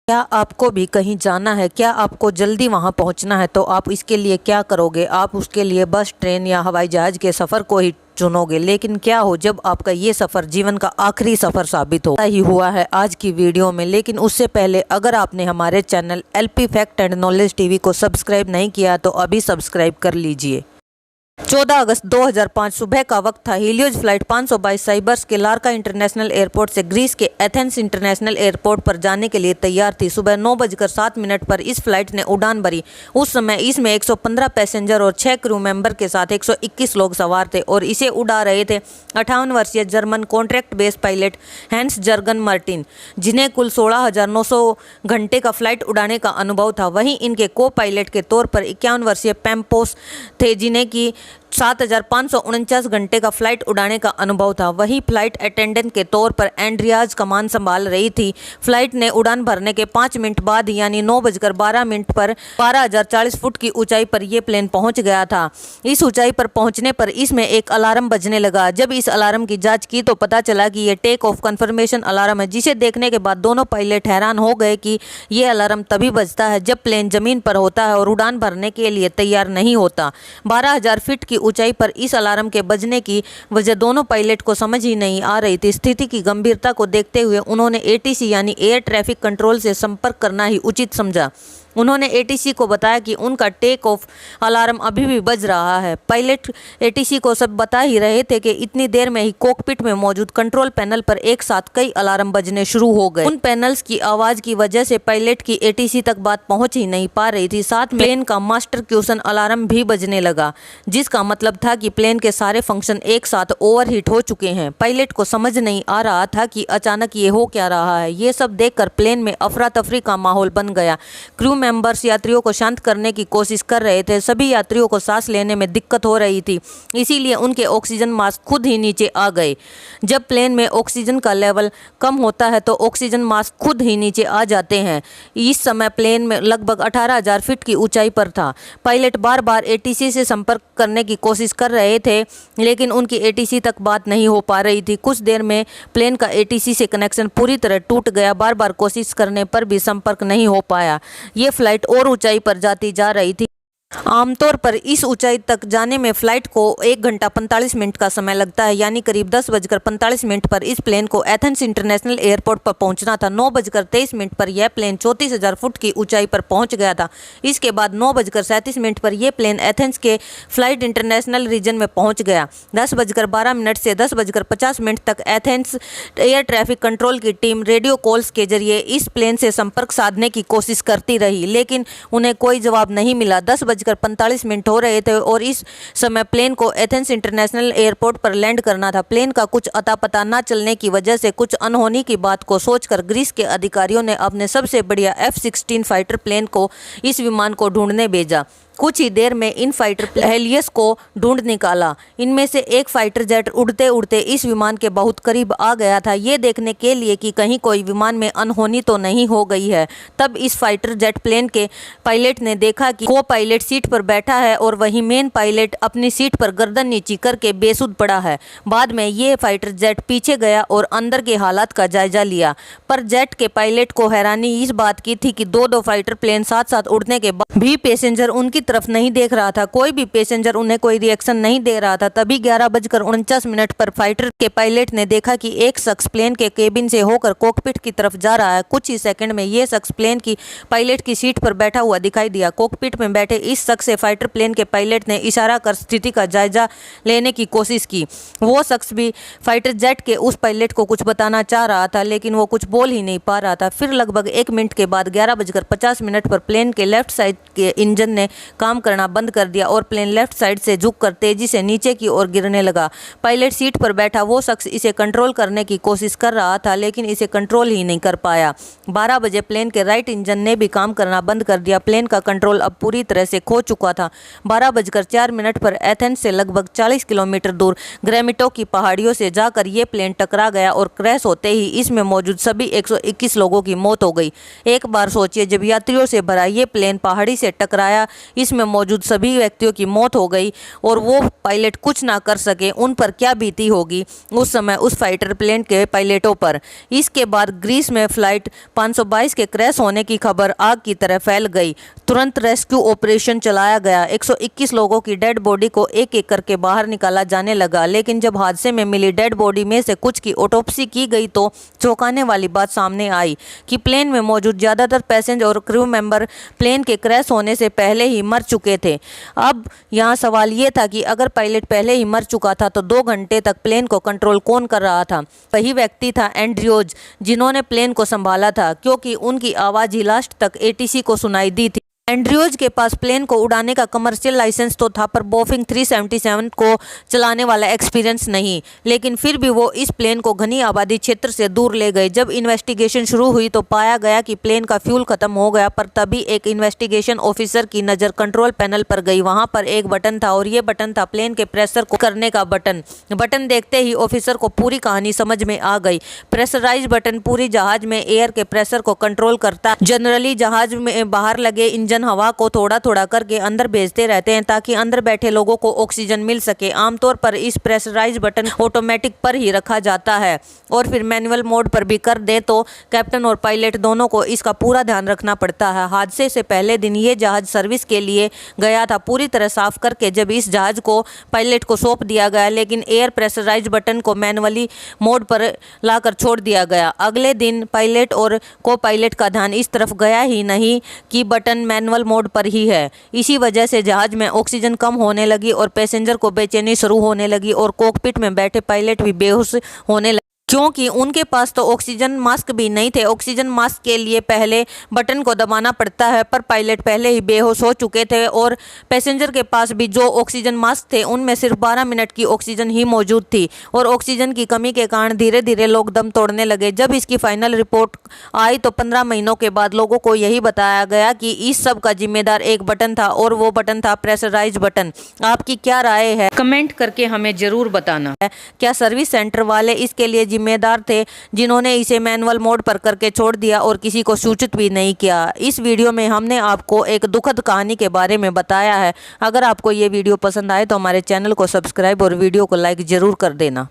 क्या आपको भी कहीं जाना है? क्या आपको जल्दी वहां पहुंचना है? तो आप इसके लिए क्या करोगे? आप उसके लिए बस, ट्रेन या हवाई जहाज के सफ़र को ही चुनोगे। लेकिन क्या हो जब आपका ये सफ़र जीवन का आखिरी सफ़र साबित हो? ही हुआ है आज की वीडियो में। लेकिन उससे पहले अगर आपने हमारे channel LP fact and knowledge TV को सब्सक्राइब नहीं किया तो अभी सब्सक्राइब कर लीजिए। 14 अगस्त 2005 सुबह का वक्त था। हीलियोज फ्लाइट 522 साइबर्स के लार्का इंटरनेशनल एयरपोर्ट से ग्रीस के एथेंस इंटरनेशनल एयरपोर्ट पर जाने के लिए तैयार थी। सुबह 9:07 पर इस फ्लाइट ने उड़ान भरी। उस समय इसमें 115 पैसेंजर और 6 क्रू मेंबर के साथ 121 लोग सवार थे और इसे उड़ा रहे थे 58 वर्षीय German contract base pilot Hans Jürgen Martin, जिन्हें कुल 16,900 घंटे का फ्लाइट उड़ाने का अनुभव था। वहीं इनके को पायलट के तौर पर 51 वर्षीय पैम्पोस थे, जिन्हें की 7,549 घंटे का फ्लाइट उड़ाने का अनुभव था। वही फ्लाइट अटेंडेंट के तौर पर एंड्रियाज कमान संभाल रही थी। फ्लाइट ने उड़ान भरने के 5 मिनट बाद यानी 9:12 पर 12,040 फुट की ऊंचाई पर यह प्लेन पहुंच गया था। इस ऊंचाई पर पहुंचने पर इसमें एक अलार्म बजने लगा। जब इस अलार्म की जांच की तो पता चला कि यह टेक ऑफ कन्फर्मेशन अलार्म है, जिसे देखने के बाद दोनों पायलट हैरान हो गए कि यह अलार्म तभी बजता है जब प्लेन जमीन पर होता है और उड़ान भरने के लिए तैयार नहीं होता। 12,000 फीट की ऊंचाई पर इस अलार्म के बजने की वजह दोनों पायलट को समझ ही नहीं आ रही थी। स्थिति की गंभीरता को देखते हुए उन्होंने एटीसी यानी एयर ट्रैफिक कंट्रोल से संपर्क करना ही उचित समझा। उन्होंने एटीसी को बताया कि उनका टेक ऑफ अलार्म अभी भी बज रहा है। पायलट एटीसी को सब बता ही रहे थे कि इतनी देर में ही कॉकपिट में मौजूद कंट्रोल पैनल पर एक साथ कई अलार्म बजने शुरू हो गए। उन पैनल्स की आवाज की वजह से पायलट की एटीसी तक बात पहुंच ही नहीं पा रही थी। साथ में प्लेन का मास्टर क्वेश्चन अलार्म भी बजने लगा, जिसका मतलब था कि प्लेन के सारे फंक्शन एक साथ ओवरहीट हो चुके हैं। पायलट को समझ नहीं आ रहा था कि अचानक ये हो क्या रहा है। ये सब देखकर प्लेन में अफरा तफरी का माहौल बन गया। क्रू मेंबर्स यात्रियों को शांत करने की कोशिश कर रहे थे। सभी यात्रियों को सांस लेने में दिक्कत हो रही थी, इसीलिए उनके ऑक्सीजन मास्क खुद ही नीचे आ गए। जब प्लेन में ऑक्सीजन का लेवल कम होता है तो ऑक्सीजन मास्क खुद ही नीचे आ जाते हैं। इस समय प्लेन में लगभग 18,000 फीट की ऊंचाई पर था। पायलट बार बार एटीसी से संपर्क करने की कोशिश कर रहे थे, लेकिन उनकी एटीसी तक बात नहीं हो पा रही थी। कुछ देर में प्लेन का एटीसी से कनेक्शन पूरी तरह टूट गया। बार बार कोशिश करने पर भी संपर्क नहीं हो पाया। ये फ्लाइट और ऊंचाई पर जाती जा रही थी। आमतौर पर इस ऊंचाई तक जाने में फ्लाइट को 1 घंटा 45 मिनट का समय लगता है, यानी करीब 10:45 पर इस प्लेन को एथेंस इंटरनेशनल एयरपोर्ट पर पहुंचना था। 9:23 पर यह प्लेन 34,000 फुट की ऊंचाई पर पहुंच गया था। इसके बाद 9:37 पर यह प्लेन एथेंस के फ्लाइट इंटरनेशनल रीजन में पहुंच गया। 10:12 से 10:50 तक एथेंस एयर ट्रैफिक कंट्रोल की टीम रेडियो कॉल्स के जरिए इस प्लेन से संपर्क साधने की कोशिश करती रही, लेकिन उन्हें कोई जवाब नहीं मिला। 10:45 हो रहे थे और इस समय प्लेन को एथेंस इंटरनेशनल एयरपोर्ट पर लैंड करना था। प्लेन का कुछ अता पता न चलने की वजह से कुछ अनहोनी की बात को सोचकर ग्रीस के अधिकारियों ने अपने सबसे बढ़िया F-16 फाइटर प्लेन को इस विमान को ढूंढने भेजा। कुछ ही देर में इन फाइटर हेलियस को ढूंढ निकाला। इनमें से एक फाइटर जेट उड़ते उड़ते इस विमान के बहुत करीब आ गया था, ये देखने के लिए कि कहीं कोई विमान में अनहोनी तो नहीं हो गई है। तब इस फाइटर जेट प्लेन के पायलट ने देखा कि को पायलट सीट पर बैठा है और वहीं मेन पायलट अपनी सीट पर गर्दन नीची करके बेसुध पड़ा है। बाद में ये फाइटर जेट पीछे गया और अंदर के हालात का जायजा लिया, पर जेट के पायलट को हैरानी इस बात की थी कि दो फाइटर प्लेन साथ साथ उड़ने के बाद भी पैसेंजर उनकी तरफ नहीं देख रहा था। कोई भी पैसेंजर उन्हें कोई रिएक्शन नहीं दे रहा था। तभी 11:49 पर फाइटर के पायलट ने देखा कि एक शख्स प्लेन के केबिन से होकर कॉकपिट की तरफ जा रहा है। कुछ ही सेकंड में यह शख्स प्लेन की पायलट की सीट पर बैठा हुआ दिखाई दिया। कॉकपिट में बैठे इस शख्स से फाइटर प्लेन के पायलट ने इशारा कर स्थिति का जायजा लेने की कोशिश की। वो शख्स भी फाइटर जेट के उस पायलट को कुछ बताना चाह रहा था, लेकिन वो कुछ बोल ही नहीं पा रहा था। फिर लगभग 1 मिनट के बाद 11:50 पर प्लेन के लेफ्ट साइड के इंजन ने काम करना बंद कर दिया और प्लेन लेफ्ट साइड से झुककर तेजी से नीचे की ओर गिरने लगा। पायलट सीट पर बैठा वो शख्स इसे कंट्रोल करने की कोशिश कर रहा था, लेकिन इसे कंट्रोल ही नहीं कर पाया। 12 बजे प्लेन के राइट इंजन ने भी काम करना बंद कर दिया। प्लेन का कंट्रोल अब पूरी तरह से खो चुका था। 12:04 पर एथेंस से लगभग 40 किलोमीटर दूर ग्रेमिटो की पहाड़ियों से जाकर ये प्लेन टकरा गया और क्रैश होते ही इसमें मौजूद सभी 121 लोगों की मौत हो गई। एक बार सोचिए, जब यात्रियों से भरा ये प्लेन पहाड़ी गाड़ी से टकराया। इसमें मौजूद सभी व्यक्तियों की मौत हो गई और वो पायलट कुछ ना कर सके। उन पर क्या बीती होगी उस समय उस फाइटर प्लेन के पायलटों पर। इसके बाद ग्रीस में फ्लाइट 522 के क्रैश होने की खबर आग की तरह फैल गई। तुरंत रेस्क्यू ऑपरेशन चलाया गया। 121 लोगों की डेड बॉडी को एक एक करके बाहर निकाला जाने लगा, लेकिन जब हादसे में मिली डेड बॉडी में से कुछ की ऑटोप्सी की गई तो चौंकाने वाली बात सामने आई कि प्लेन में मौजूद ज़्यादातर पैसेंजर और क्रू मेंबर प्लेन के क्रैश होने से पहले ही मर चुके थे। अब यहाँ सवाल ये था कि अगर पायलट पहले ही मर चुका था तो 2 घंटे तक प्लेन को कंट्रोल कौन कर रहा था? वही व्यक्ति था एंड्रयूज, जिन्होंने प्लेन को संभाला था, क्योंकि उनकी आवाज़ ही लास्ट तक एटीसी को सुनाई दी थी। एंड्रयूज के पास प्लेन को उड़ाने का कमर्शियल लाइसेंस तो था, पर बोइंग 377 को चलाने वाला एक्सपीरियंस नहीं। लेकिन फिर भी वो इस प्लेन को घनी आबादी क्षेत्र से दूर ले गए। जब इन्वेस्टिगेशन शुरू हुई तो पाया गया कि प्लेन का फ्यूल खत्म हो गया, पर तभी एक इन्वेस्टिगेशन ऑफिसर की नज़र कंट्रोल पैनल पर गई। वहां पर एक बटन था और ये बटन था प्लेन के प्रेशर को करने का बटन। बटन देखते ही ऑफिसर को पूरी कहानी समझ में आ गई। प्रेशराइज बटन पूरी जहाज में एयर के प्रेशर को कंट्रोल करता। जनरली जहाज में बाहर लगे इंजन हवा को थोड़ा थोड़ा करके अंदर भेजते रहते हैं ताकि अंदर बैठे लोगों को ऑक्सीजन मिल सके। आमतौर पर इस प्रेशराइज बटन ऑटोमेटिक पर ही रखा जाता है और फिर मैनुअल मोड पर भी कर दे तो कैप्टन और पायलट दोनों को इसका पूरा ध्यान रखना पड़ता है। हादसे से पहले दिन ये जहाज सर्विस के लिए गया था, पूरी तरह साफ करके जब इस जहाज को पायलट को सौंप दिया गया, लेकिन एयर प्रेशराइज बटन को मैनुअली मोड पर लाकर छोड़ दिया गया। अगले दिन पायलट और को पायलट का ध्यान इस तरफ गया ही नहीं कि बटन मैनुअल मोड पर ही है। इसी वजह से जहाज में ऑक्सीजन कम होने लगी और पैसेंजर को बेचैनी शुरू होने लगी और कॉकपिट में बैठे पायलट भी बेहोश होने लगे, क्योंकि उनके पास तो ऑक्सीजन मास्क भी नहीं थे। ऑक्सीजन मास्क के लिए पहले बटन को दबाना पड़ता है, पर पायलट पहले ही बेहोश हो चुके थे और पैसेंजर के पास भी जो ऑक्सीजन मास्क थे उनमें सिर्फ 12 मिनट की ऑक्सीजन ही मौजूद थी और ऑक्सीजन की कमी के कारण धीरे धीरे लोग दम तोड़ने लगे। जब इसकी फाइनल रिपोर्ट आई तो 15 महीनों के बाद लोगों को यही बताया गया कि इस सब का जिम्मेदार एक बटन था और वो बटन था प्रेशराइज बटन। आपकी क्या राय है? कमेंट करके हमें जरूर बताना है। क्या सर्विस सेंटर वाले इसके लिए जिम्मेदार थे, जिन्होंने इसे मैनुअल मोड पर करके छोड़ दिया और किसी को सूचित भी नहीं किया? इस वीडियो में हमने आपको एक दुखद कहानी के बारे में बताया है। अगर आपको ये वीडियो पसंद आए तो हमारे चैनल को सब्सक्राइब और वीडियो को लाइक जरूर कर देना।